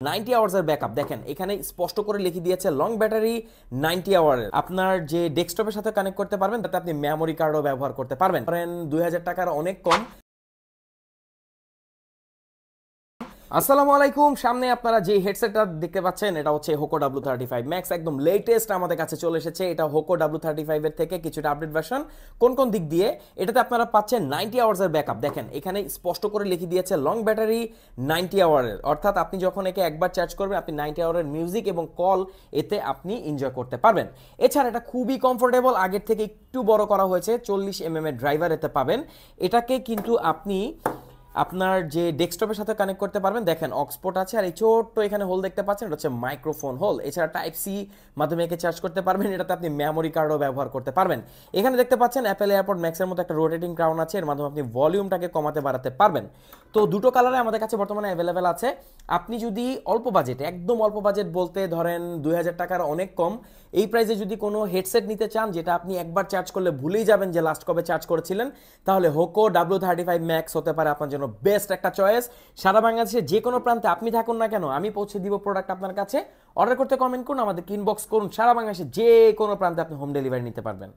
90 আওয়ার্সের backup দেখেন এখানে স্পষ্ট করে লিখে দিয়েছে লং ব্যাটারি 90 আওয়ারের। আপনার যে ডেস্কটপের সাথে কানেক্ট করতে পারবেন তাতে আপনি মেমোরি কার্ডও ব্যবহার করতে পারবেন। ধরেন 2000 টাকার অনেক কম। আসসালামু আলাইকুম। সামনে আপনারা যে হেডসেটটা দেখতে পাচ্ছেন এটা হচ্ছে হোকো W35 ম্যাক্স, একদম লেটেস্ট আমাদের কাছে চলে এসেছে। এটা হোকো W35 এর থেকে কিছুটা আপডেট ভার্সন। কোন কোন দিক দিয়ে? এটাতে আপনারা পাচ্ছেন 90 আওয়ার্সের ব্যাকআপ। দেখেন এখানে স্পষ্ট করে লিখে দিয়েছে লং ব্যাটারি 90 আওয়ারের, অর্থাৎ আপনি যখন একে একবার চার্জ করবেন আপনি 90 আওয়ারের মিউজিক এবং কল এতে আপনি এনজয় করতে পারবেন। এছাড়া এটা খুবই কমফোর্টেবল, আগের থেকে একটু বড় করা হয়েছে, 40 mm এর ড্রাইভার এতে পাবেন। এটাকে কিন্তু আপনি আপনার যে ডেস্কটপের সাথে কানেক্ট করতে পারবেন। দেখেন অক্সপোর্ট আছে, আর এই ছোট্ট এখানে হোল দেখতে পাচ্ছেন, এটা হচ্ছে মাইক্রোফোন হোল। এছাড়া টাইপ সি মাধ্যমে একে চার্জ করতে পারবেন। এটাতে আপনি মেমোরি কার্ডও ব্যবহার করতে পারবেন। এখানে দেখতে পাচ্ছেন অ্যাপেল এয়ারপড ম্যাক্সের মতো একটা রোটেটিং ক্রাউন আছে, এর মাধ্যমে আপনি ভলিউমটাকে কমাতে বাড়াতে পারবেন। তো দুটো কালারে আমাদের কাছে বর্তমানে অ্যাভেলেবেল আছে। আপনি যদি অল্প বাজেট, একদম অল্প বাজেট বলতে ধরেন 2000 টাকার অনেক কম, এই প্রাইসে যদি কোনো হেডসেট নিতে চান যেটা আপনি একবার চার্জ করলে ভুলেই যাবেন যে লাস্ট কবে চার্জ করেছিলেন, তাহলে হোকো W35 ম্যাক্স হতে পারে আপনার জন্য বেস্ট একটা চয়েস। সারা বাংলাদেশে যে কোনো প্রান্তে আপনি থাকুন না কেন, আমি পৌঁছে দিব প্রোডাক্ট আপনার কাছে। অর্ডার করতে কমেন্ট করুন, আমাদের ইনবক্স করুন, সারা বাংলাদেশে যে কোনো প্রান্তে আপনি হোম ডেলিভারি নিতে পারবেন।